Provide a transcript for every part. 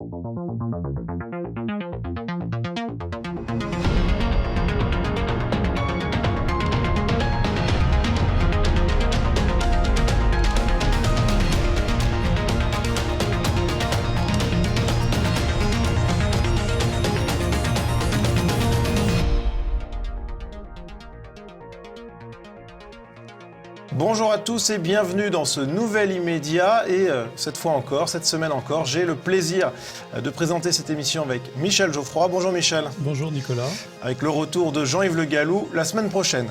Bonjour à tous et bienvenue dans ce nouvel immédiat et cette fois encore, cette semaine encore, j'ai le plaisir de présenter cette émission avec Michel Geoffroy. Bonjour Michel. Bonjour Nicolas. Avec le retour de Jean-Yves Le Gallou la semaine prochaine.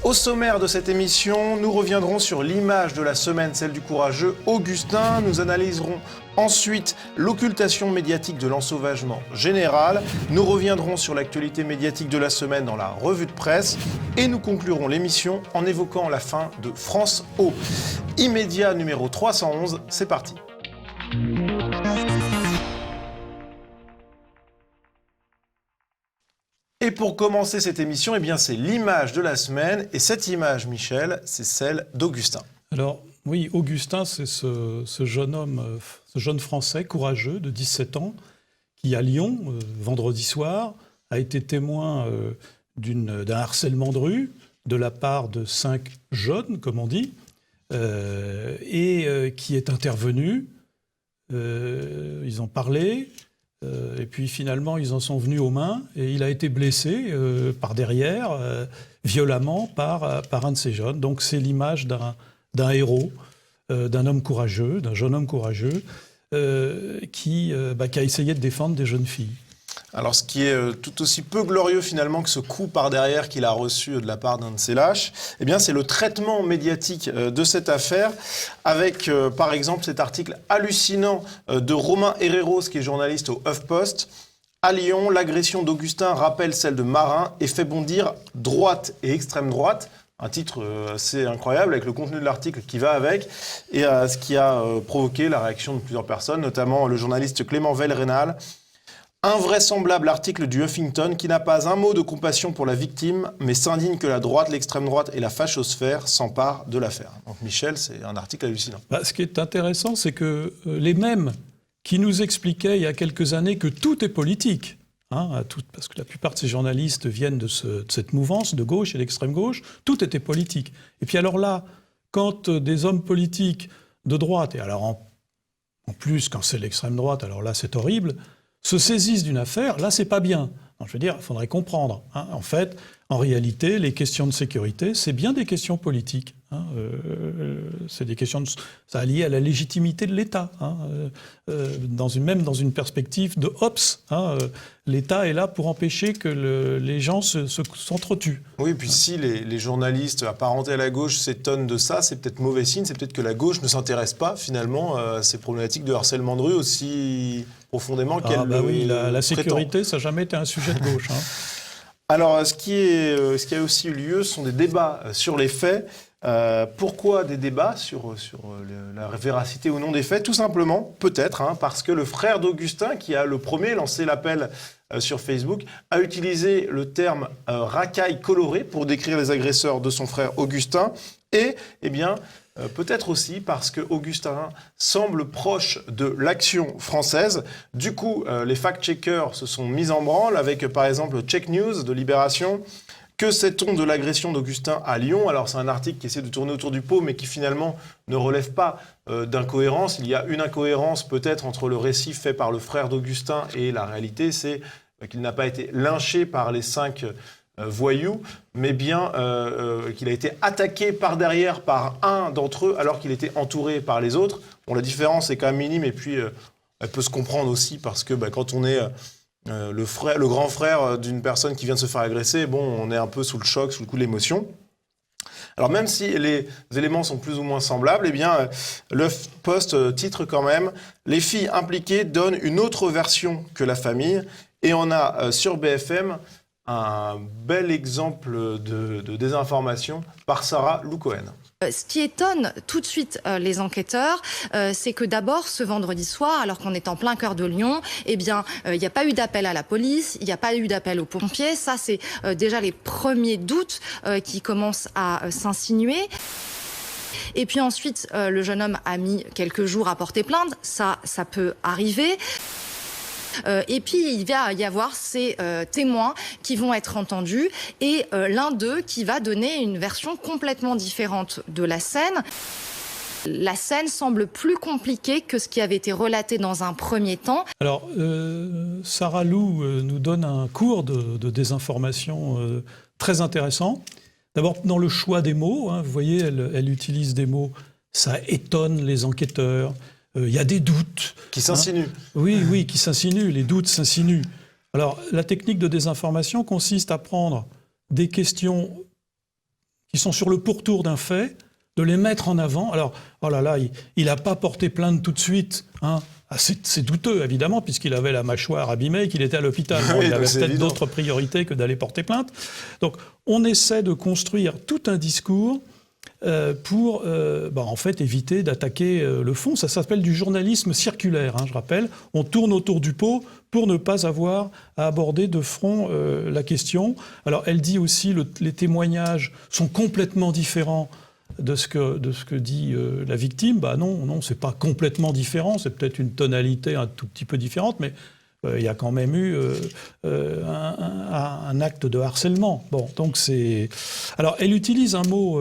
Au sommaire de cette émission, nous reviendrons sur l'image de la semaine, celle du courageux Augustin. Nous analyserons ensuite l'occultation médiatique de l'ensauvagement général. Nous reviendrons sur l'actualité médiatique de la semaine dans la revue de presse. Et nous conclurons l'émission en évoquant la fin de France O. Immédiat numéro 311, c'est parti. Et pour commencer cette émission, eh bien, c'est l'image de la semaine. Et cette image, Michel, c'est celle d'Augustin. Alors, oui, Augustin, c'est ce jeune homme, ce jeune Français courageux de 17 ans, qui à Lyon, vendredi soir, a été témoin d'un harcèlement de rue de la part de 5 jeunes, comme on dit, et qui est intervenu. Ils ont parlé. Et puis finalement, ils en sont venus aux mains et il a été blessé par derrière, violemment, par un de ces jeunes. Donc c'est l'image d'un héros, d'un homme courageux, d'un jeune homme courageux qui a essayé de défendre des jeunes filles. Alors ce qui est tout aussi peu glorieux finalement que ce coup par derrière qu'il a reçu de la part d'un de ses lâches, eh bien c'est le traitement médiatique de cette affaire avec par exemple cet article hallucinant de Romain Herreros qui est journaliste au HuffPost. À Lyon, l'agression d'Augustin rappelle celle de Marin et fait bondir droite et extrême droite. Un titre assez incroyable avec le contenu de l'article qui va avec et ce qui a provoqué la réaction de plusieurs personnes, notamment le journaliste Clément Velrenal. Invraisemblable article du Huffington qui n'a pas un mot de compassion pour la victime, mais s'indigne que la droite, l'extrême droite et la fachosphère s'emparent de l'affaire. Donc Michel, c'est un article hallucinant. Ce qui est intéressant, c'est que les mêmes qui nous expliquaient il y a quelques années que tout est politique, parce que la plupart de ces journalistes viennent de cette mouvance de gauche et d'extrême gauche, tout était politique. Et puis alors là, quand des hommes politiques de droite, et alors en plus quand c'est l'extrême droite, alors là c'est horrible, se saisissent d'une affaire, là, c'est pas bien. Je veux dire, il faudrait comprendre. En fait, en réalité, les questions de sécurité, c'est bien des questions politiques. C'est des questions ça lié à la légitimité de l'État. Même dans une perspective de Hobbes, l'État est là pour empêcher que les gens s'entretuent. Oui, puis si les journalistes apparentés à la gauche s'étonnent de ça, c'est peut-être mauvais signe, c'est peut-être que la gauche ne s'intéresse pas finalement à ces problématiques de harcèlement de rue aussi profondément qu'elle oui, la sécurité, ça n'a jamais été un sujet de gauche. Alors, ce qui a aussi eu lieu sont des débats sur les faits. Pourquoi des débats sur la véracité ou non des faits? Tout simplement, peut-être, parce que le frère d'Augustin, qui a le premier lancé l'appel sur Facebook, a utilisé le terme racaille colorée pour décrire les agresseurs de son frère Augustin. Et, peut-être aussi parce que Augustin semble proche de l'action française. Du coup, les fact-checkers se sont mis en branle avec, par exemple, Check News de Libération. Que sait-on de l'agression d'Augustin à Lyon? Alors, c'est un article qui essaie de tourner autour du pot, mais qui finalement ne relève pas d'incohérence. Il y a une incohérence peut-être entre le récit fait par le frère d'Augustin et la réalité, c'est qu'il n'a pas été lynché par les 5 voyous, mais bien qu'il a été attaqué par derrière par un d'entre eux alors qu'il était entouré par les autres. Bon, la différence est quand même minime et puis elle peut se comprendre aussi parce que quand on est le grand frère d'une personne qui vient de se faire agresser, on est un peu sous le choc, sous le coup de l'émotion. Alors même si les éléments sont plus ou moins semblables, le Post titre quand même « Les filles impliquées donnent une autre version que la famille » et on a sur BFM un bel exemple de désinformation par Sarah Lou Cohen. Ce qui étonne tout de suite les enquêteurs, c'est que d'abord, ce vendredi soir, alors qu'on est en plein cœur de Lyon, il n'y a pas eu d'appel à la police, il n'y a pas eu d'appel aux pompiers. Ça, c'est déjà les premiers doutes qui commencent à s'insinuer. Et puis ensuite, le jeune homme a mis quelques jours à porter plainte. Ça peut arriver. Et puis, il va y avoir ces témoins qui vont être entendus et l'un d'eux qui va donner une version complètement différente de la scène. La scène semble plus compliquée que ce qui avait été relaté dans un premier temps. Alors, Sarah Lou nous donne un cours de désinformation très intéressant. D'abord, dans le choix des mots, hein, vous voyez, elle utilise des mots, ça étonne les enquêteurs, il y a des doutes. Qui s'insinuent. Oui, qui s'insinuent, les doutes s'insinuent. Alors, la technique de désinformation consiste à prendre des questions qui sont sur le pourtour d'un fait, de les mettre en avant. Alors, oh là là, il n'a pas porté plainte tout de suite. Hein. Ah, c'est douteux, évidemment, puisqu'il avait la mâchoire abîmée et qu'il était à l'ôpital. Bon, il avait peut-être d'autres priorités que d'aller porter plainte. Donc, on essaie de construire tout un discours pour, en fait, éviter d'attaquer le fond. Ça s'appelle du journalisme circulaire, hein, je rappelle. On tourne autour du pot pour ne pas avoir à aborder de front la question. Alors, elle dit aussi les témoignages sont complètement différents de ce que dit la victime. Non, c'est pas complètement différent, c'est peut-être une tonalité un tout petit peu différente, mais il y a quand même eu un acte de harcèlement. Bon, donc c'est... Alors, elle utilise un mot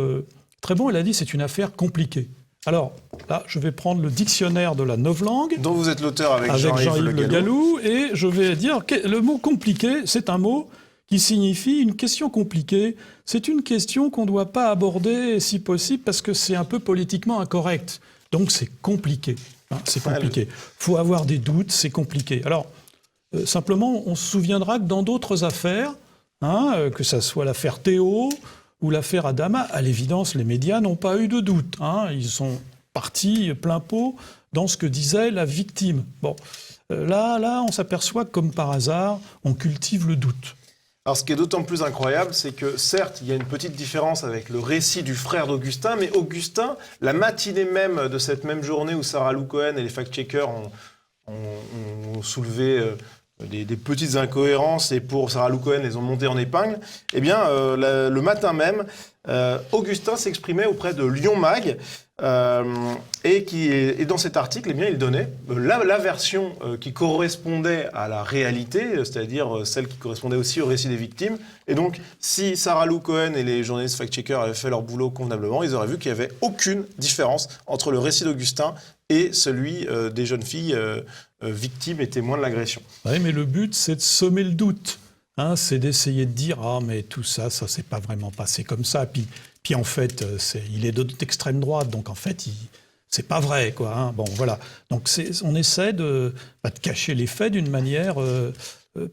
très bon, elle a dit c'est une affaire compliquée. Alors, là, je vais prendre le dictionnaire de la novlangue. Dont vous êtes l'auteur avec Jean-Yves Le Gallou. Et je vais dire que le mot compliqué, c'est un mot qui signifie une question compliquée. C'est une question qu'on ne doit pas aborder, si possible, parce que c'est un peu politiquement incorrect. Donc c'est compliqué. Hein, c'est compliqué. Il faut avoir des doutes, c'est compliqué. Alors, simplement, on se souviendra que dans d'autres affaires, hein, que ça soit l'affaire Théo ou l'affaire Adama, à l'évidence, les médias n'ont pas eu de doute. Hein, ils sont partis plein pot dans ce que disait la victime. Bon, là, on s'aperçoit que, comme par hasard, on cultive le doute. Alors, ce qui est d'autant plus incroyable, c'est que, certes, il y a une petite différence avec le récit du frère d'Augustin, mais Augustin, la matinée même de cette même journée où Sarah Lou Cohen et les fact-checkers ont soulevé des petites incohérences, et pour Sarah Lou Cohen, les ont monté en épingle, eh bien, le matin même, Augustin s'exprimait auprès de Lyon Mag, et dans cet article, eh bien, il donnait la version qui correspondait à la réalité, c'est-à-dire celle qui correspondait aussi au récit des victimes. Et donc, si Sarah Lou Cohen et les journalistes fact-checkers avaient fait leur boulot convenablement, ils auraient vu qu'il n'y avait aucune différence entre le récit d'Augustin et celui des jeunes filles victimes et témoins de l'agression. Oui, mais le but, c'est de semer le doute. Hein, c'est d'essayer de dire « Ah, mais tout ça, ça s'est pas vraiment passé comme ça. » Puis en fait, il est d'extrême droite, donc en fait, c'est pas vrai, quoi. Hein. Bon, voilà. Donc on essaie de cacher les faits d'une manière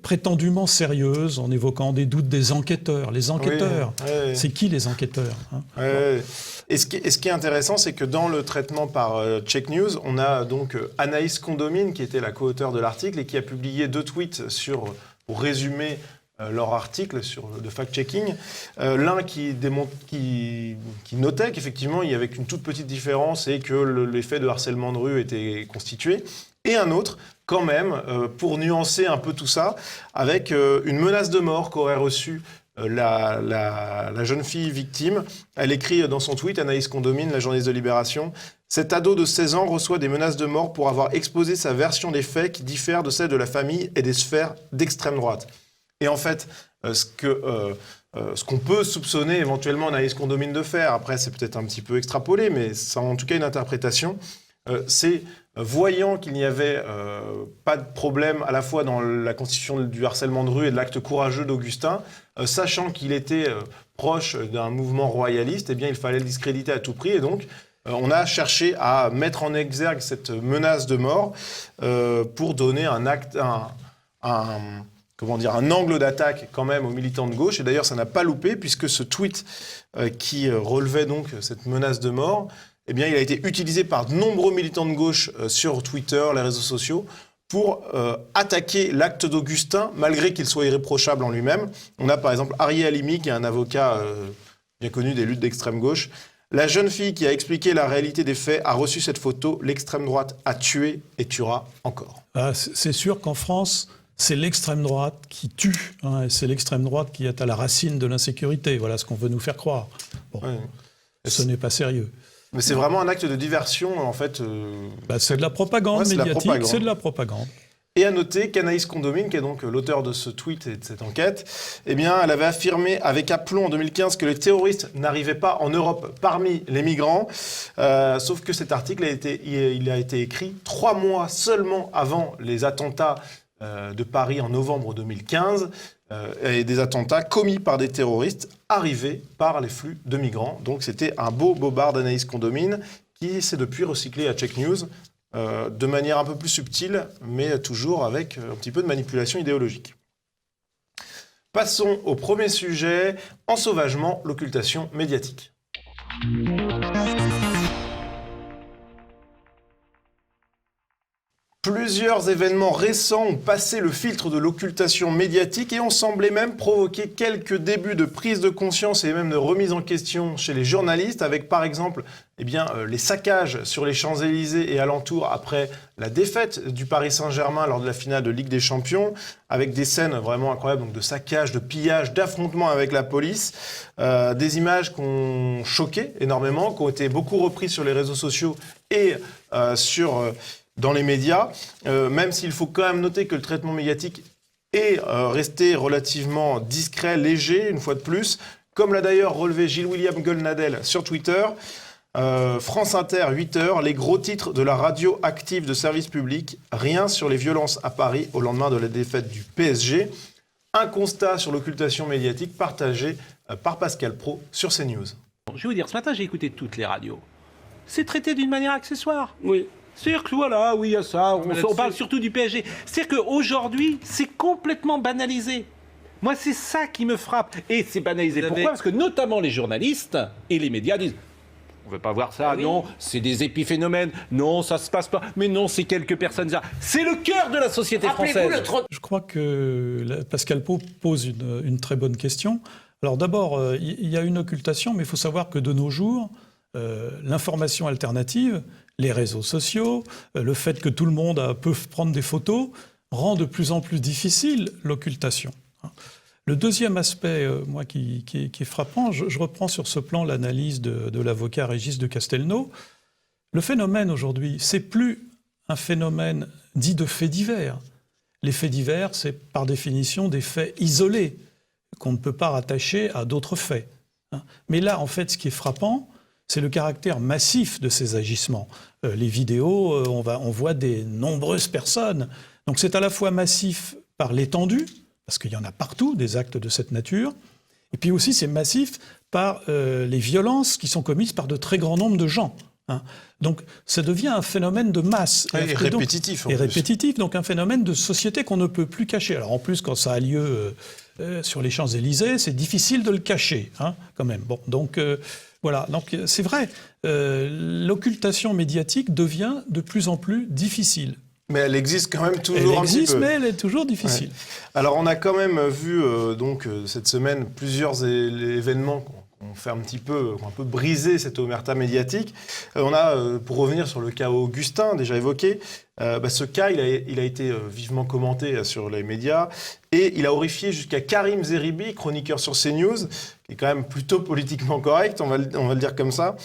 prétendument sérieuse, en évoquant des doutes des enquêteurs. Les enquêteurs, oui. C'est qui les enquêteurs, hein? Oui. Et ce qui est intéressant, c'est que dans le traitement par Check News, on a donc Anaïs Condomine, qui était la co-auteure de l'article et qui a publié 2 tweets pour résumer leur article de fact-checking. L'un qui notait qu'effectivement, il y avait qu'une toute petite différence et que les faits de harcèlement de rue étaient constitués. Et un autre, quand même, pour nuancer un peu tout ça, avec une menace de mort qu'aurait reçue la jeune fille victime. Elle écrit dans son tweet, Anaïs Condomine, la journaliste de Libération, « Cet ado de 16 ans reçoit des menaces de mort pour avoir exposé sa version des faits qui diffère de celle de la famille et des sphères d'extrême droite. » Et en fait, ce qu'on peut soupçonner éventuellement Anaïs Condomine de faire, après c'est peut-être un petit peu extrapolé, mais c'est en tout cas une interprétation, c'est voyant qu'il n'y avait pas de problème à la fois dans la constitution du harcèlement de rue et de l'acte courageux d'Augustin, sachant qu'il était proche d'un mouvement royaliste, eh bien il fallait le discréditer à tout prix, et donc on a cherché à mettre en exergue cette menace de mort pour donner un angle d'attaque quand même aux militants de gauche. Et d'ailleurs, ça n'a pas loupé, puisque ce tweet qui relevait donc cette menace de mort, eh bien, il a été utilisé par de nombreux militants de gauche sur Twitter, les réseaux sociaux, pour attaquer l'acte d'Augustin, malgré qu'il soit irréprochable en lui-même. On a par exemple Arié Halimi, qui est un avocat bien connu des luttes d'extrême gauche. La jeune fille qui a expliqué la réalité des faits a reçu cette photo. L'extrême droite a tué et tuera encore. C'est sûr qu'en France, c'est l'extrême droite qui tue. Hein, c'est l'extrême droite qui est à la racine de l'insécurité. Voilà ce qu'on veut nous faire croire. Bon, ce n'est pas sérieux. Mais c'est vraiment un acte de diversion, en fait. C'est de la propagande médiatique, c'est de la propagande. Et à noter qu'Anaïs Condomine, qui est donc l'auteur de ce tweet et de cette enquête, eh bien, elle avait affirmé avec aplomb en 2015 que les terroristes n'arrivaient pas en Europe parmi les migrants. Sauf que cet article il a été écrit 3 mois seulement avant les attentats de Paris en novembre 2015, et des attentats commis par des terroristes arrivés par les flux de migrants. Donc c'était un beau bobard d'Anaïs Condomine qui s'est depuis recyclé à Check News. De manière un peu plus subtile, mais toujours avec un petit peu de manipulation idéologique. Passons au premier sujet, ensauvagement, l'occultation médiatique. Plusieurs événements récents ont passé le filtre de l'occultation médiatique et ont semblé même provoquer quelques débuts de prise de conscience et même de remise en question chez les journalistes, avec par exemple les saccages sur les Champs-Élysées et alentours après la défaite du Paris Saint-Germain lors de la finale de Ligue des Champions, avec des scènes vraiment incroyables donc de saccages, de pillages, d'affrontements avec la police, des images qui ont choqué énormément, qui ont été beaucoup reprises sur les réseaux sociaux et dans les médias, même s'il faut quand même noter que le traitement médiatique est resté relativement discret, léger, une fois de plus, comme l'a d'ailleurs relevé Gilles-William Goldnadel sur Twitter. France Inter, 8h, les gros titres de la radio active de service public, rien sur les violences à Paris au lendemain de la défaite du PSG. Un constat sur l'occultation médiatique partagé par Pascal Praud sur CNews. Je vais vous dire, ce matin, j'ai écouté toutes les radios. C'est traité d'une manière accessoire. Oui. C'est-à-dire que voilà, oui, il y a ça, on parle surtout du PSG. C'est-à-dire qu'aujourd'hui, c'est complètement banalisé. Moi, c'est ça qui me frappe. Et c'est banalisé. Pourquoi ? Parce que notamment les journalistes et les médias disent on ne veut pas voir ça, non, c'est des épiphénomènes, non, ça ne se passe pas, mais non, c'est quelques personnes. C'est le cœur de la société française. Je crois que Pascal Praud pose une très bonne question. Alors d'abord, il y a une occultation, mais il faut savoir que de nos jours, l'information alternative, les réseaux sociaux, le fait que tout le monde peut prendre des photos, rend de plus en plus difficile l'occultation. Le deuxième aspect, moi, qui est frappant, je reprends sur ce plan l'analyse de l'avocat Régis de Castelnau. Le phénomène aujourd'hui, c'est plus un phénomène dit de faits divers. Les faits divers, c'est par définition des faits isolés qu'on ne peut pas rattacher à d'autres faits. Mais là, en fait, ce qui est frappant, c'est le caractère massif de ces agissements. Les vidéos, on voit des nombreuses personnes. Donc c'est à la fois massif par l'étendue, parce qu'il y en a partout, des actes de cette nature, et puis aussi c'est massif par les violences qui sont commises par de très grands nombres de gens. Donc ça devient un phénomène de masse. Et répétitif. Et répétitif, donc un phénomène de société qu'on ne peut plus cacher. Alors en plus, quand ça a lieu sur les Champs-Élysées, c'est difficile de le cacher, quand même. Bon, donc... Voilà, donc c'est vrai, l'occultation médiatique devient de plus en plus difficile. Mais elle existe quand même toujours un petit peu. Elle existe, mais elle est toujours difficile. Ouais. Alors on a quand même vu cette semaine plusieurs événements qui ont fait un peu briser cette omerta médiatique. On a, pour revenir sur le cas Augustin, déjà évoqué, ce cas, il a été vivement commenté sur les médias et il a horrifié jusqu'à Karim Zeribi, chroniqueur sur CNews, qui est quand même plutôt politiquement correct, on va le dire comme ça,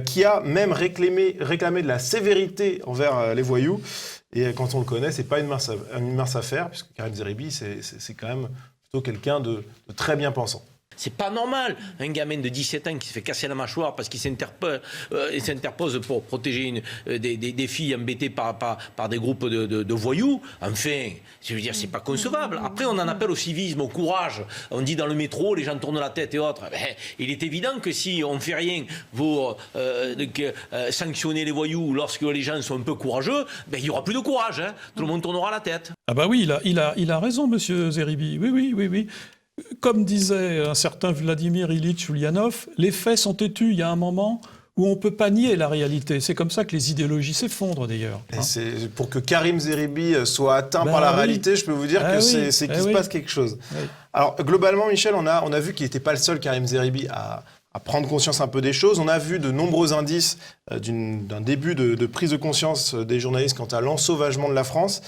qui a même réclamé de la sévérité envers les voyous. Et quand on le connaît, c'est pas une mince affaire, puisque Karim Zeribi, c'est quand même plutôt quelqu'un de très bien pensant. C'est pas normal, un gamin de 17 ans qui se fait casser la mâchoire parce qu'il s'interpose pour protéger des filles embêtées par des groupes de voyous. Enfin, je veux dire, c'est pas concevable. Après, on en appelle au civisme, au courage. On dit dans le métro, les gens tournent la tête et autres. Il est évident que si on fait rien pour sanctionner les voyous lorsque les gens sont un peu courageux, il y aura plus de courage. Tout le monde tournera la tête. Ah bah oui, il a raison, monsieur Zeribi. Oui. Comme disait un certain Vladimir Ilitch Ulyanov, les faits sont têtus. Il y a un moment où on ne peut pas nier la réalité. C'est comme ça que les idéologies s'effondrent, d'ailleurs. Et c'est pour que Karim Zeribi soit atteint par la réalité, je peux vous dire c'est qu'il se passe quelque chose. Oui. Alors, globalement, Michel, on a vu qu'il n'était pas le seul, Karim Zeribi, à prendre conscience un peu des choses. On a vu de nombreux indices d'un début de prise de conscience des journalistes quant à l'ensauvagement de la France.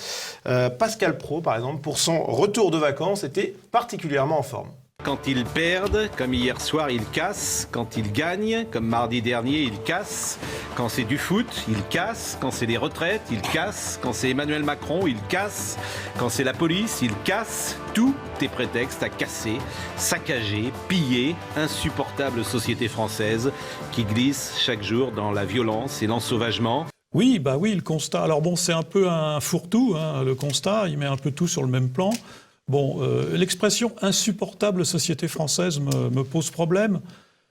Pascal Praud, par exemple, pour son retour de vacances, était particulièrement en forme. Quand ils perdent, comme hier soir, ils cassent. Quand ils gagnent, comme mardi dernier, ils cassent. Quand c'est du foot, ils cassent. Quand c'est les retraites, ils cassent. Quand c'est Emmanuel Macron, ils cassent. Quand c'est la police, ils cassent. Tout est prétexte à casser, saccager, piller. Insupportable société française qui glisse chaque jour dans la violence et l'ensauvagement. Oui, bah oui, le constat. Alors bon, c'est un peu un fourre-tout, hein, le constat. Il met un peu tout sur le même plan. Bon, l'expression « insupportable société française » me pose problème.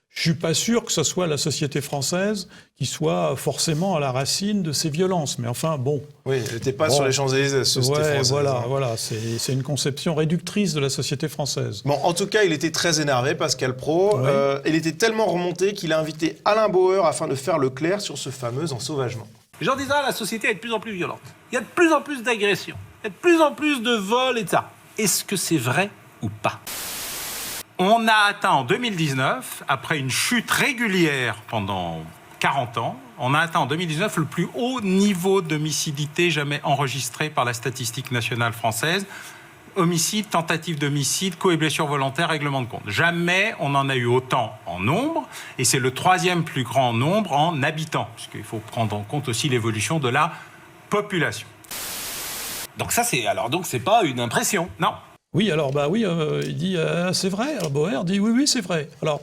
Je suis pas sûr que ce soit la société française qui soit forcément à la racine de ces violences. Mais enfin, bon. Oui, elle n'était pas sur les Champs-Élysées, la société française. Voilà, c'est une conception réductrice de la société française. Bon, en tout cas, il était très énervé, Pascal Praud. Oui. Il était tellement remonté qu'il a invité Alain Bauer afin de faire le clair sur ce fameux ensauvagement. Jean disant, la société est de plus en plus violente. Il y a de plus en plus d'agressions. Il y a de plus en plus de vols et de ça. Est-ce que c'est vrai ou pas ? On a atteint en 2019, après une chute régulière pendant 40 ans, on a atteint en 2019 le plus haut niveau d'homicidité jamais enregistré par la statistique nationale française. Homicide, tentative d'homicide, coups et blessures volontaires, règlement de compte. Jamais on en a eu autant en nombre, et c'est le 3e plus grand nombre en habitants, puisqu'il faut prendre en compte aussi l'évolution de la population. Donc ça, c'est pas une impression. Non. Oui, alors, il dit c'est vrai. Alors, Bauer dit oui, c'est vrai. Alors,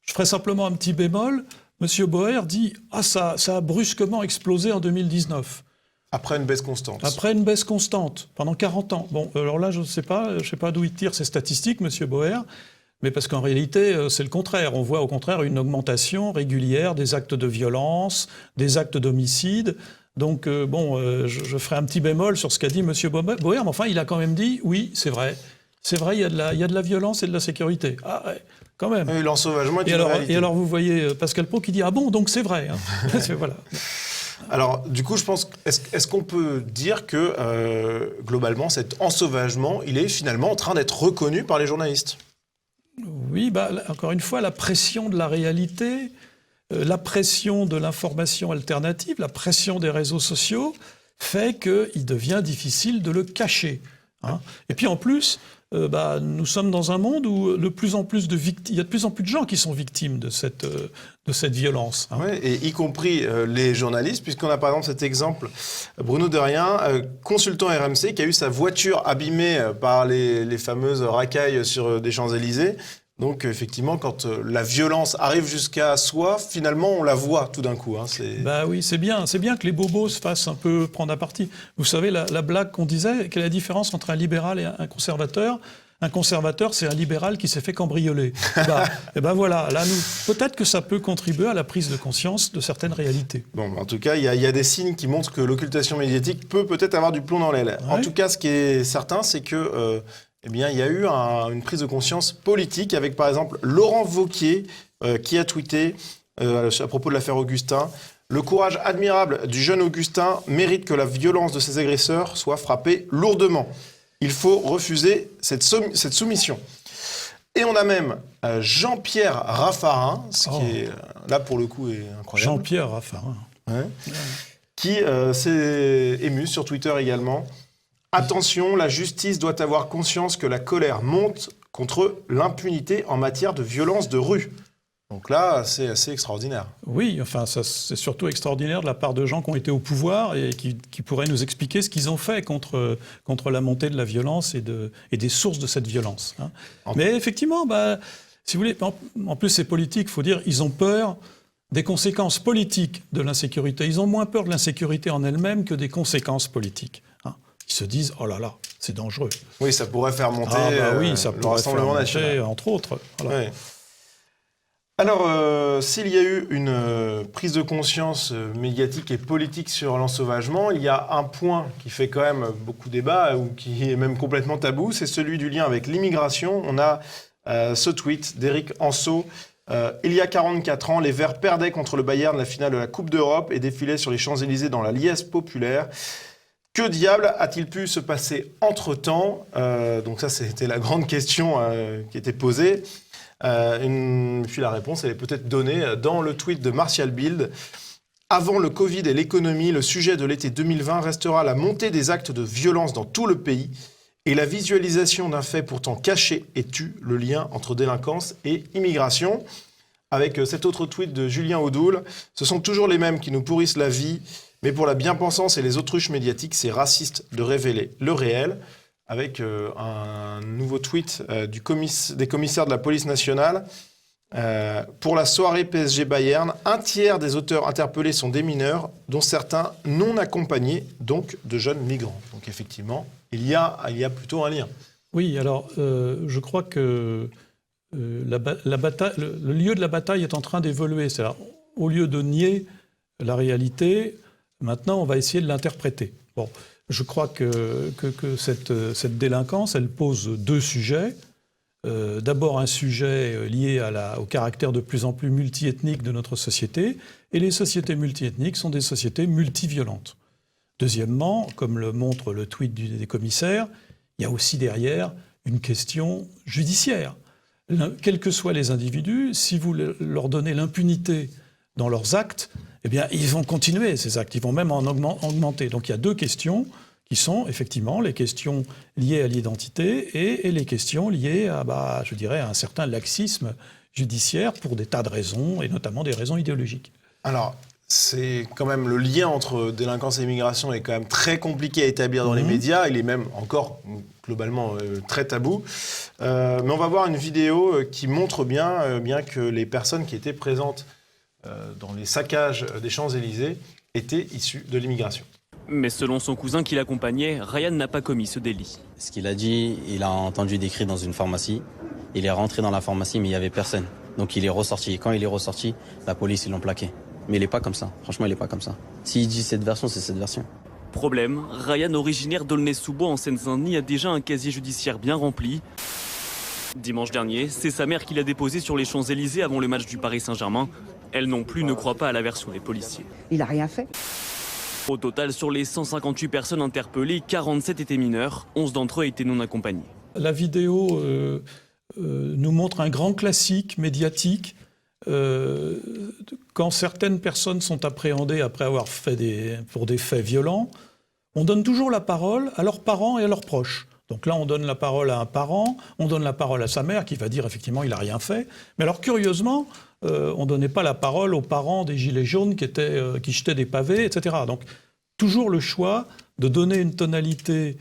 je ferai simplement un petit bémol. Monsieur Bauer dit ça a brusquement explosé en 2019. Après une baisse constante. Après une baisse constante, pendant 40 ans. Bon, alors là, je ne sais pas d'où il tire ces statistiques, monsieur Bauer, mais parce qu'en réalité, c'est le contraire. On voit au contraire une augmentation régulière des actes de violence, des actes d'homicide. Donc, je ferai un petit bémol sur ce qu'a dit monsieur Bauer, mais enfin, il a quand même dit, oui, c'est vrai. C'est vrai, il y a de la violence et de la sécurité. Ah ouais, quand même. Oui, l'ensauvagement est une réalité. Et alors, vous voyez Pascal Praud qui dit, ah bon, donc c'est vrai. Hein. Voilà. Alors, du coup, je pense, est-ce qu'on peut dire que, globalement, cet ensauvagement, il est finalement en train d'être reconnu par les journalistes ? Oui, encore une fois, la pression de la réalité, la pression de l'information alternative, la pression des réseaux sociaux fait qu'il devient difficile de le cacher. Hein. Et puis en plus, nous sommes dans un monde où il y a de plus en plus de gens qui sont victimes de cette violence. Hein. Oui, et y compris les journalistes, puisqu'on a par exemple cet exemple, Bruno Derrien, consultant RMC, qui a eu sa voiture abîmée par les fameuses racailles sur des Champs-Élysées. Donc effectivement, quand la violence arrive jusqu'à soi, finalement, on la voit tout d'un coup. Hein, oui, c'est bien que les bobos se fassent un peu prendre à partie. Vous savez, la blague qu'on disait, quelle est la différence entre un libéral et un conservateur ? Un conservateur, c'est un libéral qui s'est fait cambrioler. Voilà, là, peut-être que ça peut contribuer à la prise de conscience de certaines réalités. Bon, en tout cas, il y a des signes qui montrent que l'occultation médiatique peut peut-être avoir du plomb dans l'aile. Ouais. En tout cas, ce qui est certain, c'est que il y a eu une prise de conscience politique avec, par exemple, Laurent Wauquiez qui a tweeté à propos de l'affaire Augustin. Le courage admirable du jeune Augustin mérite que la violence de ses agresseurs soit frappée lourdement. Il faut refuser cette soumission. Et on a même Jean-Pierre Raffarin, ce qui est, là pour le coup est incroyable. Jean-Pierre Raffarin. Ouais. Qui s'est ému sur Twitter également. Attention, la justice doit avoir conscience que la colère monte contre l'impunité en matière de violence de rue. Donc là, c'est assez extraordinaire. Oui, enfin, ça, c'est surtout extraordinaire de la part de gens qui ont été au pouvoir et qui pourraient nous expliquer ce qu'ils ont fait contre la montée de la violence et des sources de cette violence. Hein. Mais effectivement, si vous voulez, en plus c'est politique, il faut dire, ils ont peur des conséquences politiques de l'insécurité. Ils ont moins peur de l'insécurité en elle-même que des conséquences politiques. Hein. Ils se disent, oh là là, c'est dangereux. Oui, ça pourrait faire monter ça le pourrait Rassemblement national. Entre autres. Voilà. Oui. Alors, s'il y a eu une prise de conscience médiatique et politique sur l'ensauvagement, il y a un point qui fait quand même beaucoup débat, ou qui est même complètement tabou, c'est celui du lien avec l'immigration. On a ce tweet d'Éric Anceau. Il y a 44 ans, les Verts perdaient contre le Bayern la finale de la Coupe d'Europe et défilaient sur les Champs-Élysées dans la liesse populaire. Que diable a-t-il pu se passer entre-temps ? Donc ça, c'était la grande question qui était posée. Puis la réponse, elle est peut-être donnée dans le tweet de Martial Bild. Avant le Covid et l'économie, le sujet de l'été 2020 restera la montée des actes de violence dans tout le pays et la visualisation d'un fait pourtant caché et tue le lien entre délinquance et immigration. Avec cet autre tweet de Julien Audoul, ce sont toujours les mêmes qui nous pourrissent la vie, mais pour la bien-pensance et les autruches médiatiques, c'est raciste de révéler le réel. Avec un nouveau tweet des commissaires de la police nationale. Pour la soirée PSG Bayern, un tiers des auteurs interpellés sont des mineurs, dont certains non accompagnés, donc de jeunes migrants. Donc effectivement, il y a plutôt un lien. Oui, alors je crois que le lieu de la bataille est en train d'évoluer. C'est-à-dire, au lieu de nier la réalité, maintenant on va essayer de l'interpréter. Bon, je crois que cette délinquance, elle pose deux sujets. D'abord un sujet lié au caractère de plus en plus multiethnique de notre société, et les sociétés multiethniques sont des sociétés multiviolentes. Deuxièmement, comme le montre le tweet des commissaires, il y a aussi derrière une question judiciaire. Quels que soient les individus, si vous leur donnez l'impunité dans leurs actes, eh bien, ils vont continuer ces actes, ils vont même en augmenter. Donc il y a deux questions qui sont effectivement les questions liées à l'identité et les questions liées à, je dirais, à un certain laxisme judiciaire pour des tas de raisons, et notamment des raisons idéologiques. Alors, c'est quand même le lien entre délinquance et immigration est quand même très compliqué à établir dans les médias. Il est même encore globalement très tabou. Mais on va voir une vidéo qui montre bien que les personnes qui étaient présentes dans les saccages des Champs-Élysées étaient issues de l'immigration. Mais selon son cousin qui l'accompagnait, Ryan n'a pas commis ce délit. Ce qu'il a dit, il a entendu des cris dans une pharmacie. Il est rentré dans la pharmacie, mais il n'y avait personne. Donc il est ressorti. Et quand il est ressorti, la police, ils l'ont plaqué. Mais il n'est pas comme ça. Franchement, il n'est pas comme ça. S'il dit cette version, c'est cette version. Problème, Ryan, originaire d'Aulnay-sous-Bois en Seine-Saint-Denis, a déjà un casier judiciaire bien rempli. Dimanche dernier, c'est sa mère qui l'a déposé sur les Champs-Élysées avant le match du Paris Saint-Germain. Elle non plus ne croit pas à la version des policiers. Il n'a rien fait. Au total, sur les 158 personnes interpellées, 47 étaient mineurs, 11 d'entre eux étaient non accompagnés. La vidéo nous montre un grand classique médiatique. Quand certaines personnes sont appréhendées après avoir fait pour des faits violents, on donne toujours la parole à leurs parents et à leurs proches. Donc là, on donne la parole à un parent, on donne la parole à sa mère qui va dire effectivement il n'a rien fait. Mais alors curieusement, on ne donnait pas la parole aux parents des Gilets jaunes qui jetaient des pavés, etc. Donc toujours le choix de donner une tonalité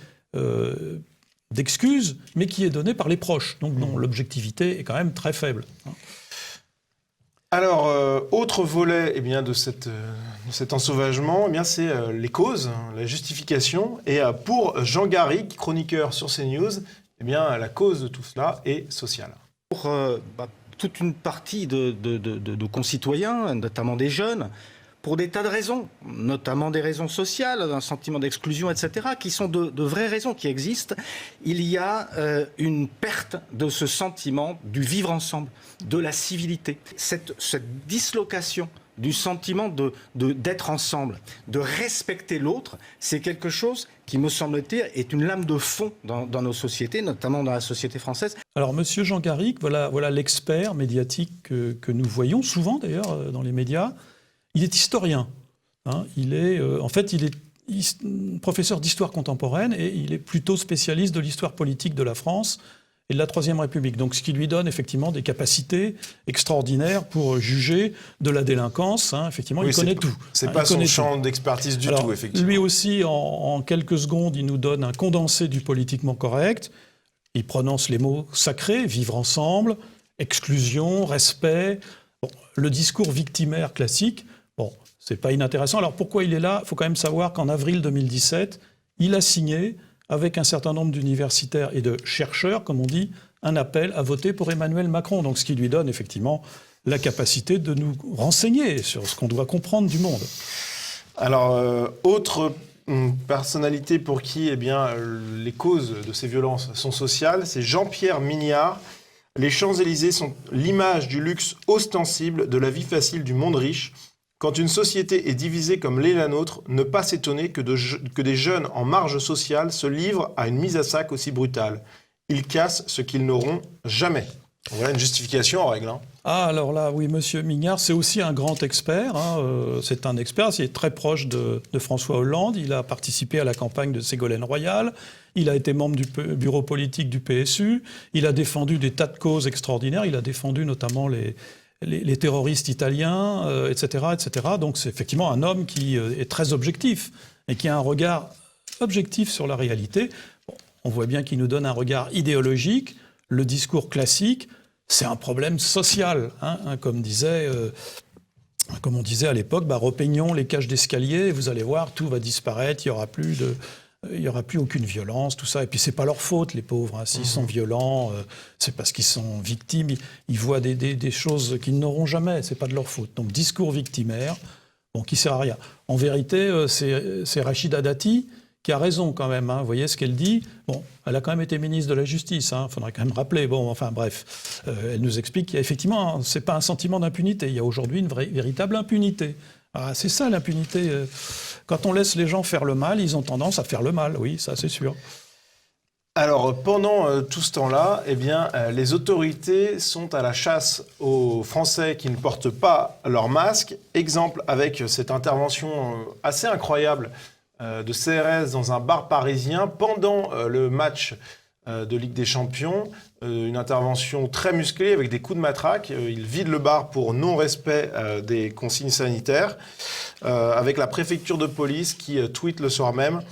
d'excuse, mais qui est donnée par les proches. Donc non, l'objectivité est quand même très faible. Alors, autre volet de cet ensauvagement, c'est les causes, la justification. Et pour Jean Garrigue, chroniqueur sur CNews, la cause de tout cela est sociale. Pour toute une partie de concitoyens, notamment des jeunes, pour des tas de raisons, notamment des raisons sociales, un sentiment d'exclusion, etc., qui sont de vraies raisons qui existent, il y a une perte de ce sentiment du vivre ensemble, de la civilité. Cette dislocation du sentiment d'être ensemble, de respecter l'autre, c'est quelque chose qui, me semble-t-il, est une lame de fond dans nos sociétés, notamment dans la société française. Alors, Monsieur Jean Garrigue, voilà l'expert médiatique que nous voyons souvent, d'ailleurs, dans les médias. Il est historien. Il est professeur d'histoire contemporaine et il est plutôt spécialiste de l'histoire politique de la France et de la Troisième République. Donc, ce qui lui donne effectivement des capacités extraordinaires pour juger de la délinquance. Effectivement, il connaît tout. C'est pas son champ d'expertise du tout, effectivement. Lui aussi, en quelques secondes, il nous donne un condensé du politiquement correct. Il prononce les mots sacrés, vivre ensemble, exclusion, respect. Bon, le discours victimaire classique. Bon, c'est pas inintéressant. Alors pourquoi il est là ? Il faut quand même savoir qu'en avril 2017, il a signé, avec un certain nombre d'universitaires et de chercheurs, comme on dit, un appel à voter pour Emmanuel Macron. Donc ce qui lui donne effectivement la capacité de nous renseigner sur ce qu'on doit comprendre du monde. Alors, autre personnalité pour qui les causes de ces violences sont sociales, c'est Jean-Pierre Mignard. Les Champs-Élysées sont l'image du luxe ostensible de la vie facile du monde riche. Quand une société est divisée comme l'est la nôtre, ne pas s'étonner que des jeunes en marge sociale se livrent à une mise à sac aussi brutale. Ils cassent ce qu'ils n'auront jamais. Voilà une justification en règle. Ah, alors là, oui, Monsieur Mignard, c'est aussi un grand expert. C'est un expert, il est très proche de François Hollande. Il a participé à la campagne de Ségolène Royal. Il a été membre du bureau politique du PSU. Il a défendu des tas de causes extraordinaires. Il a défendu notamment les terroristes italiens, etc., etc. Donc c'est effectivement un homme qui est très objectif et qui a un regard objectif sur la réalité. Bon, on voit bien qu'il nous donne un regard idéologique. Le discours classique, c'est un problème social, comme on disait à l'époque, repeignons les cages d'escalier, vous allez voir, tout va disparaître, il y aura plus aucune violence, tout ça. Et puis c'est pas leur faute, les pauvres. S'ils sont violents, c'est parce qu'ils sont victimes. Ils voient des choses qu'ils n'auront jamais. C'est pas de leur faute. Donc discours victimaire, qui sert à rien. En vérité, c'est Rachida Dati qui a raison quand même. Vous voyez ce qu'elle dit. Bon, elle a quand même été ministre de la Justice. Il faudrait quand même rappeler. Bon, enfin bref, elle nous explique qu'il y a effectivement, c'est pas un sentiment d'impunité. Il y a aujourd'hui une véritable impunité. C'est ça l'impunité. Quand on laisse les gens faire le mal, ils ont tendance à faire le mal. Oui, ça c'est sûr. Alors, pendant tout ce temps-là, les autorités sont à la chasse aux Français qui ne portent pas leur masque. Exemple avec cette intervention assez incroyable de CRS dans un bar parisien pendant le match de Ligue des Champions. Une intervention très musclée avec des coups de matraque. Ils vident le bar pour non-respect des consignes sanitaires. Avec la préfecture de police qui tweet le soir même.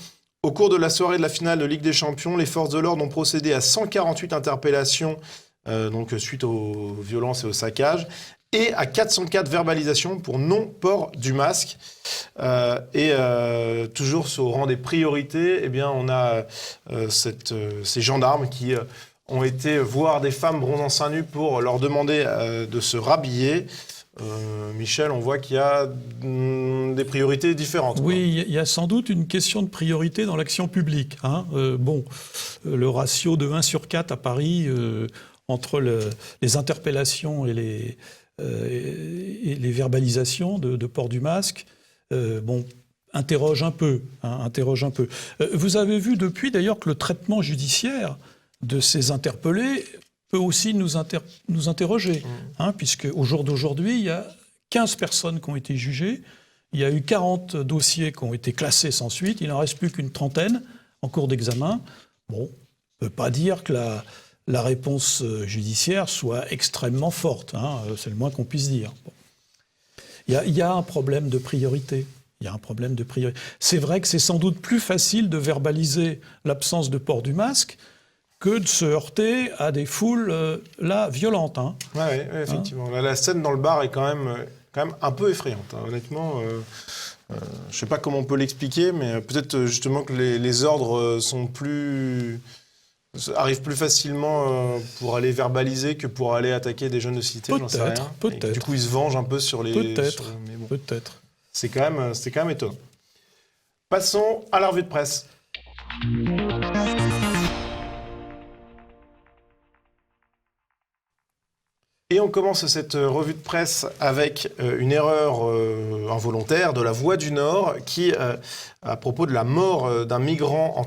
Au cours de la soirée de la finale de Ligue des Champions, les forces de l'ordre ont procédé à 148 interpellations suite aux violences et aux saccages et à 404 verbalisations pour non-port du masque. Toujours au rang des priorités, on a ces gendarmes qui ont été voir des femmes bronzant seins nus pour leur demander de se rhabiller. Michel, on voit qu'il y a des priorités différentes. Oui, il y a sans doute une question de priorité dans l'action publique. Le ratio de 1 sur 4 à Paris entre les interpellations et les verbalisations de port du masque, interroge un peu. Vous avez vu depuis d'ailleurs que le traitement judiciaire de ces interpellés peut aussi nous interroger, puisque au jour d'aujourd'hui, il y a 15 personnes qui ont été jugées, il y a eu 40 dossiers qui ont été classés sans suite, il n'en reste plus qu'une trentaine en cours d'examen. On ne peut pas dire que la réponse judiciaire soit extrêmement forte, c'est le moins qu'on puisse dire. Il y a un problème de priorité. C'est vrai que c'est sans doute plus facile de verbaliser l'absence de port du masque que de se heurter à des foules violentes. Oui, effectivement. La scène dans le bar est quand même un peu effrayante. Honnêtement, je ne sais pas comment on peut l'expliquer, mais peut-être justement que les ordres arrivent plus facilement pour aller verbaliser que pour aller attaquer des jeunes de cité. Peut-être. Du coup, ils se vengent un peu sur les... Peut-être. C'est quand même étonnant. Passons à la revue de presse. Et on commence cette revue de presse avec une erreur involontaire de la Voix du Nord qui, à propos de la mort d'un migrant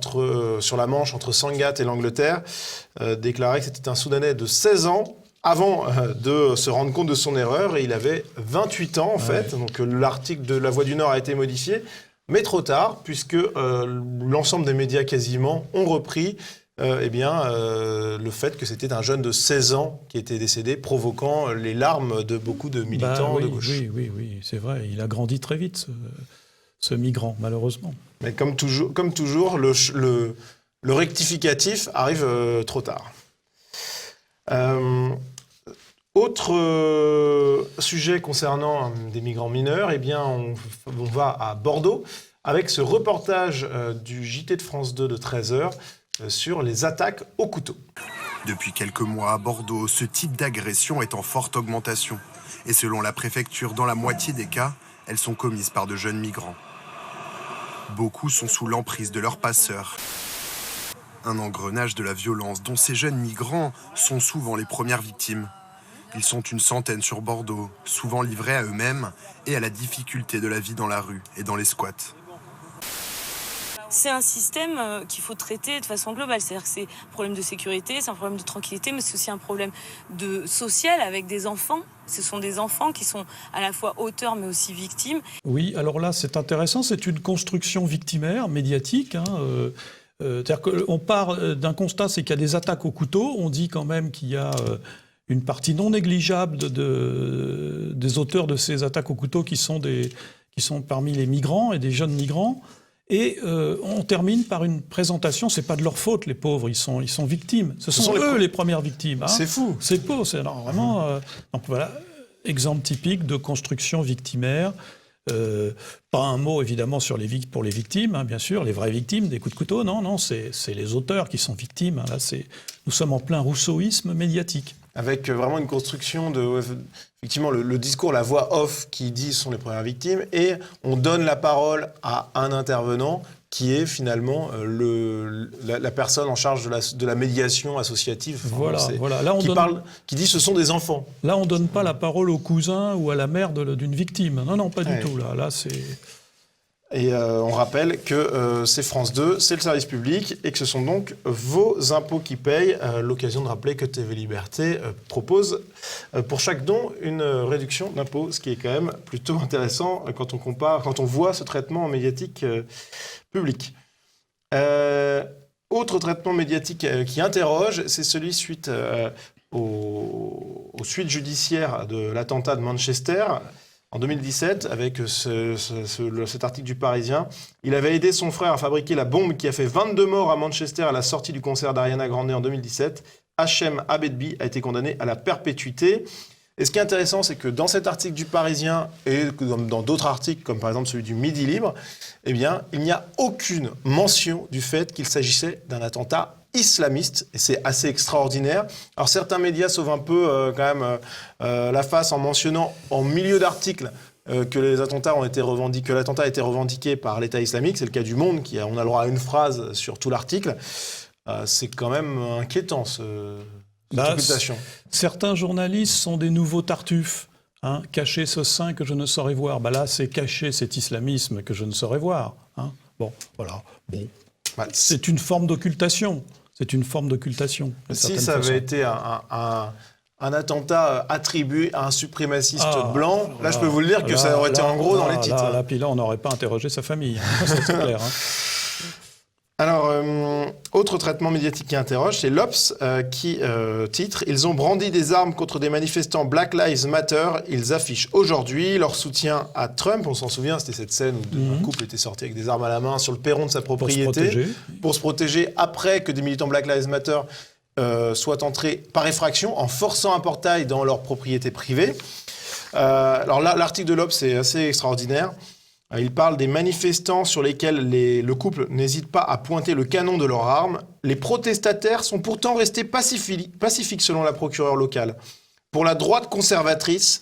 sur la Manche entre Sangatte et l'Angleterre, déclarait que c'était un Soudanais de 16 ans avant de se rendre compte de son erreur. Et il avait 28 ans en fait. Donc l'article de la Voix du Nord a été modifié, mais trop tard, puisque l'ensemble des médias quasiment ont repris le fait que c'était un jeune de 16 ans qui était décédé, provoquant les larmes de beaucoup de militants de gauche. Oui, c'est vrai. Il a grandi très vite, ce migrant, malheureusement. Mais comme toujours, le rectificatif arrive trop tard. Autre sujet concernant des migrants mineurs, on va à Bordeaux avec ce reportage du JT de France 2 de 13h sur les attaques au couteau. Depuis quelques mois à Bordeaux, ce type d'agression est en forte augmentation. Et selon la préfecture, dans la moitié des cas, elles sont commises par de jeunes migrants. Beaucoup sont sous l'emprise de leurs passeurs. Un engrenage de la violence dont ces jeunes migrants sont souvent les premières victimes. Ils sont une centaine sur Bordeaux, souvent livrés à eux-mêmes et à la difficulté de la vie dans la rue et dans les squats. c'est un système qu'il faut traiter de façon globale. C'est-à-dire que c'est un problème de sécurité, c'est un problème de tranquillité, mais c'est aussi un problème social avec des enfants. Ce sont des enfants qui sont à la fois auteurs mais aussi victimes. Oui, alors là, c'est intéressant. C'est une construction victimaire, médiatique. C'est-à-dire qu'on part d'un constat, c'est qu'il y a des attaques au couteau. On dit quand même qu'il y a une partie non négligeable des auteurs de ces attaques au couteau qui sont parmi les migrants et des jeunes migrants. Et on termine par une présentation, c'est pas de leur faute, les pauvres, ils sont victimes. Ce sont eux les premières victimes. Hein. C'est fou. C'est beau, c'est vraiment... donc voilà, exemple typique de construction victimaire. Pas un mot évidemment pour les victimes, hein, bien sûr, les vraies victimes des coups de couteau. Non, c'est les auteurs qui sont victimes. Hein. Là, nous sommes en plein rousseauisme médiatique. Avec vraiment une construction de... Effectivement, le discours, la voix off qui dit sont les premières victimes, et on donne la parole à un intervenant qui est finalement la personne en charge de la médiation associative. Voilà. Là, qui dit ce sont des enfants. Là, on ne donne pas la parole au cousin ou à la mère d'une victime. Non, pas du tout. Là, c'est... Et on rappelle que c'est France 2, c'est le service public, et que ce sont donc vos impôts qui payent. L'occasion de rappeler que TV Liberté propose pour chaque don une réduction d'impôts, ce qui est quand même plutôt intéressant quand on voit ce traitement médiatique public. Autre traitement médiatique qui interroge, c'est celui suite aux suites judiciaires de l'attentat de Manchester. En 2017, avec cet article du Parisien, il avait aidé son frère à fabriquer la bombe qui a fait 22 morts à Manchester à la sortie du concert d'Ariana Grande en 2017. Hachem Abedbi a été condamné à la perpétuité. Et ce qui est intéressant, c'est que dans cet article du Parisien et dans d'autres articles, comme par exemple celui du Midi Libre, eh bien, il n'y a aucune mention du fait qu'il s'agissait d'un attentat islamiste, et c'est assez extraordinaire. Alors certains médias sauvent un peu quand même la face en mentionnant en milieu d'article que l'attentat a été revendiqué par l'État islamique. C'est le cas du Monde, on a le droit à une phrase sur tout l'article. C'est quand même inquiétant, cette occultation. Certains journalistes sont des nouveaux Tartuffes. Cacher ce sein que je ne saurais voir. Là, c'est cacher cet islamisme que je ne saurais voir. Bon, voilà. Bon. C'est une forme d'occultation. Si ça avait été un attentat attribué à un suprémaciste blanc, là, je peux vous le dire que ça aurait été en gros dans les titres. Puis là, on n'aurait pas interrogé sa famille. Ça, c'est clair. Alors, autre traitement médiatique qui interroge, c'est l'Obs qui titre « Ils ont brandi des armes contre des manifestants Black Lives Matter. Ils affichent aujourd'hui leur soutien à Trump. » On s'en souvient, c'était cette scène où un couple était sorti avec des armes à la main sur le perron de sa propriété pour se protéger après que des militants Black Lives Matter soient entrés par effraction en forçant un portail dans leur propriété privée. Alors là, l'article de l'Obs est assez extraordinaire. Il parle des manifestants sur lesquels le couple n'hésite pas à pointer le canon de leurs armes. Les protestataires sont pourtant restés pacifiques selon la procureure locale. Pour la droite conservatrice,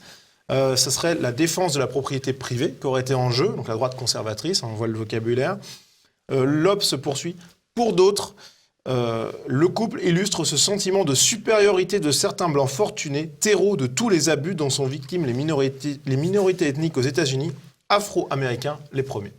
ce serait la défense de la propriété privée qui aurait été en jeu. Donc la droite conservatrice, on voit le vocabulaire. L'Obs poursuit. Pour d'autres, le couple illustre ce sentiment de supériorité de certains blancs fortunés, terreau de tous les abus dont sont victimes les minorités ethniques aux États-Unis. Afro-américains les premiers.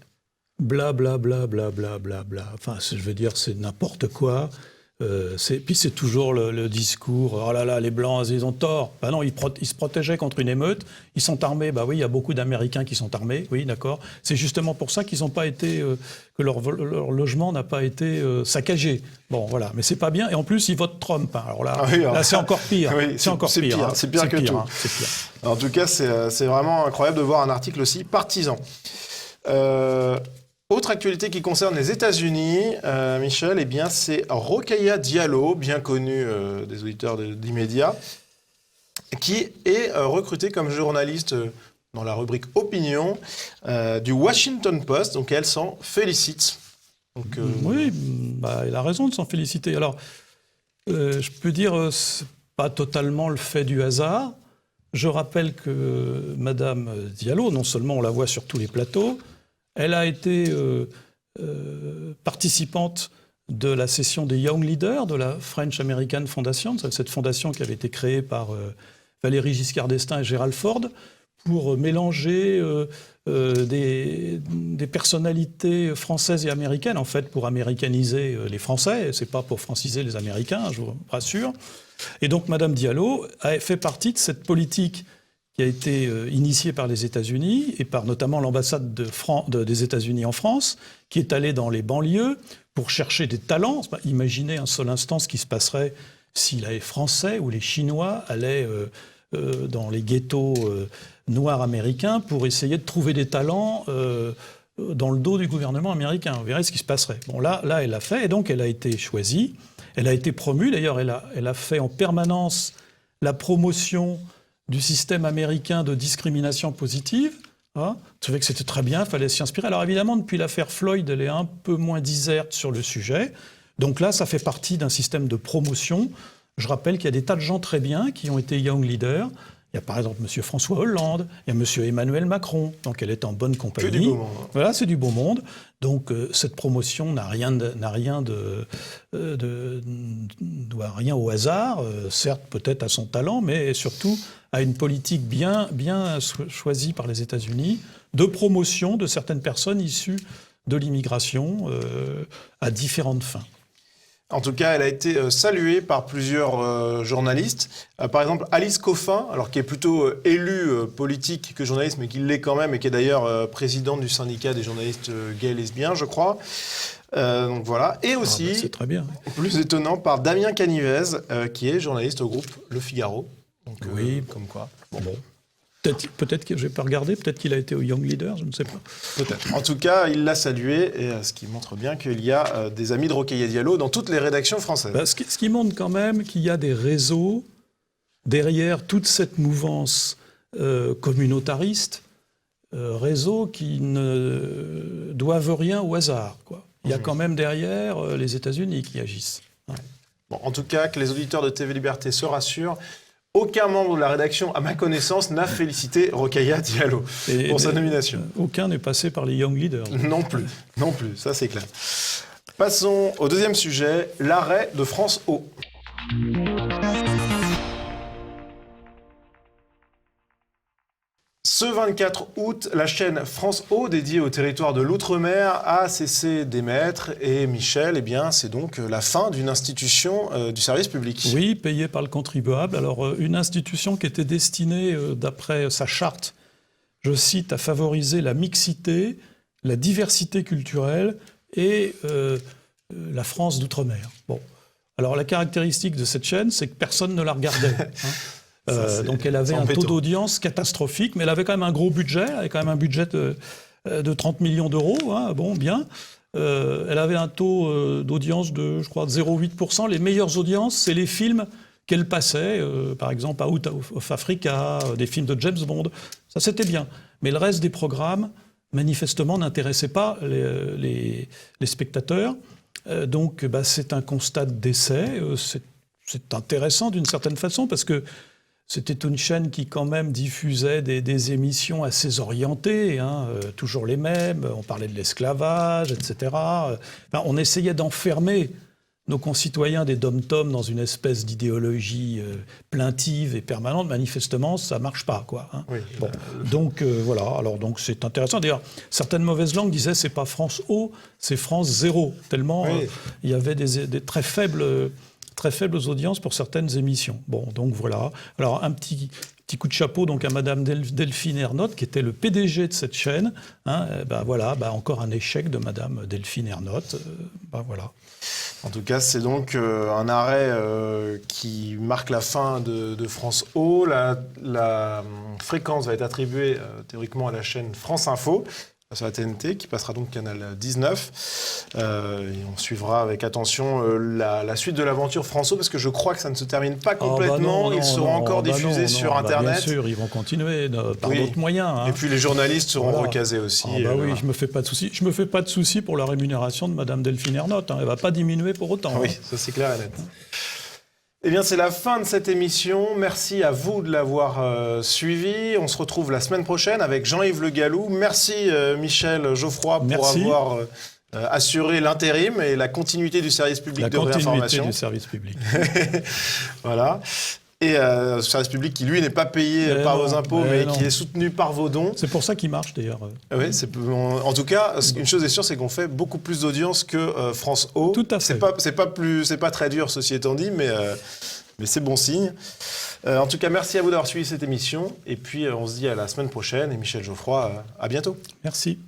Bla bla bla bla bla bla bla. Enfin, je veux dire, c'est n'importe quoi. Puis c'est toujours le discours. Oh là là, les blancs, ils ont tort. Non, ils se protégeaient contre une émeute. Ils sont armés. Oui, il y a beaucoup d'Américains qui sont armés. Oui, d'accord. C'est justement pour ça qu'ils n'ont pas été, que leur logement n'a pas été saccagé. Bon, voilà. Mais c'est pas bien. Et en plus, ils votent Trump. Alors là, là c'est encore pire. Oui, c'est encore pire. C'est pire que tout. C'est pire. En tout cas, c'est vraiment incroyable de voir un article aussi partisan. Autre actualité qui concerne les États-Unis, Michel, c'est Rokhaya Diallo, bien connu des auditeurs d'Immédiat, qui est recrutée comme journaliste dans la rubrique Opinion du Washington Post. Donc elle s'en félicite. Donc, oui, elle a raison de s'en féliciter. Alors, je peux dire, c'est pas totalement le fait du hasard. Je rappelle que Madame Diallo, non seulement on la voit sur tous les plateaux, elle a été participante de la session des Young Leaders de la French American Foundation, cette fondation qui avait été créée par Valéry Giscard d'Estaing et Gerald Ford, pour mélanger des personnalités françaises et américaines, en fait, pour américaniser les Français. C'est pas pour franciser les Américains, je vous rassure. Et donc, Madame Diallo a fait partie de cette politique qui a été initiée par les États-Unis et par notamment l'ambassade des États-Unis en France, qui est allée dans les banlieues pour chercher des talents. Imaginez un seul instant ce qui se passerait si les Français ou les Chinois allaient dans les ghettos noirs américains pour essayer de trouver des talents dans le dos du gouvernement américain. Vous verrez ce qui se passerait. Bon, là, elle l'a fait, et donc elle a été choisie. Elle a été promue. D'ailleurs, elle a fait en permanence la promotion du système américain de discrimination positive. Hein. Je trouvais que c'était très bien, il fallait s'y inspirer. Alors évidemment, depuis l'affaire Floyd, elle est un peu moins diserte sur le sujet. Donc là, ça fait partie d'un système de promotion. Je rappelle qu'il y a des tas de gens très bien qui ont été Young Leaders. Il y a par exemple M. François Hollande, il y a M. Emmanuel Macron, donc elle est en bonne compagnie. Que du beau monde. Voilà, c'est du beau monde. Donc cette promotion doit rien au hasard, certes peut-être à son talent, mais surtout à une politique bien choisie par les États-Unis de promotion de certaines personnes issues de l'immigration à différentes fins. En tout cas, elle a été saluée par plusieurs journalistes. Par exemple, Alice Coffin, alors qui est plutôt élue politique que journaliste, mais qui l'est quand même, et qui est d'ailleurs présidente du syndicat des journalistes gays et lesbiens, je crois. Donc voilà. Et aussi, c'est très bien. Plus étonnant, par Damien Canivez, qui est journaliste au groupe Le Figaro. Donc, oui, comme quoi. Bon. Peut-être que je n'ai pas regardé, peut-être qu'il a été au Young Leader, je ne sais pas. Peut-être. En tout cas, il l'a salué, et ce qui montre bien qu'il y a des amis de Rokhaya Diallo dans toutes les rédactions françaises. Ce qui montre quand même qu'il y a des réseaux derrière toute cette mouvance communautariste, réseaux qui ne doivent rien au hasard, quoi. Il y a quand même derrière les États-Unis qui agissent. Ouais. Bon, en tout cas, que les auditeurs de TV Liberté se rassurent. Aucun membre de la rédaction, à ma connaissance, n'a félicité Rokhaya Diallo pour sa nomination. Aucun n'est passé par les Young Leaders. Non plus, ça c'est clair. Passons au deuxième sujet, l'arrêt de France O. Ce 24 août, la chaîne France O, dédiée au territoire de l'Outre-mer, a cessé d'émettre. Et Michel, c'est donc la fin d'une institution du service public. Oui, payée par le contribuable. Alors, une institution qui était destinée, d'après sa charte, je cite, à favoriser la mixité, la diversité culturelle et la France d'Outre-mer. Bon. Alors, la caractéristique de cette chaîne, c'est que personne ne la regardait. Donc elle avait un taux d'audience catastrophique, mais elle avait quand même un gros budget, elle avait quand même un budget de 30 millions d'euros, hein, bon, bien. Elle avait un taux d'audience de, je crois, 0,8%. Les meilleures audiences, c'est les films qu'elle passait, par exemple Out of Africa, des films de James Bond. Ça, c'était bien. Mais le reste des programmes, manifestement, n'intéressait pas les spectateurs. Donc c'est un constat de décès. C'est intéressant d'une certaine façon, parce que c'était une chaîne qui, quand même, diffusait des émissions assez orientées, hein, toujours les mêmes. On parlait de l'esclavage, etc. On essayait d'enfermer nos concitoyens des dom-toms dans une espèce d'idéologie plaintive et permanente. Manifestement, ça ne marche pas, quoi. Hein. Oui, bon. Donc, voilà. Alors, donc, c'est intéressant. D'ailleurs, certaines mauvaises langues disaient c'est pas France O, c'est France 0. Tellement il y avait des très faibles audiences pour certaines émissions. Bon, donc voilà. Alors, un petit coup de chapeau donc à Madame Delphine Ernotte, qui était le PDG de cette chaîne. Hein, encore un échec de Madame Delphine Ernotte. Voilà. En tout cas, c'est donc un arrêt qui marque la fin de France O. La fréquence va être attribuée théoriquement à la chaîne France Info, sur la TNT, qui passera donc canal 19. Et on suivra avec attention la suite de l'aventure France O, parce que je crois que ça ne se termine pas complètement. Ils seront encore diffusés sur Internet. Bien sûr, ils vont continuer par d'autres moyens. Hein. Et puis les journalistes seront recasés aussi. Oui, je me fais pas de soucis. Je me fais pas de soucis pour la rémunération de Madame Delphine Ernotte. Hein. Elle va pas diminuer pour autant. Oui, ça c'est clair et net. Eh bien, c'est la fin de cette émission. Merci à vous de l'avoir suivi. On se retrouve la semaine prochaine avec Jean-Yves Le Gallou. Merci Michel Geoffroy pour avoir assuré l'intérim et la continuité du service public de réinformation. La continuité du service public. Voilà. et service public qui, lui, n'est pas payé par vos impôts, mais qui est soutenu par vos dons. C'est pour ça qu'il marche, d'ailleurs. Oui, en tout cas, une chose est sûre, c'est qu'on fait beaucoup plus d'audience que France O. Tout à fait. C'est pas très dur, ceci étant dit, mais c'est bon signe. En tout cas, merci à vous d'avoir suivi cette émission. Et puis, on se dit à la semaine prochaine. Et Michel Geoffroy, à bientôt. Merci.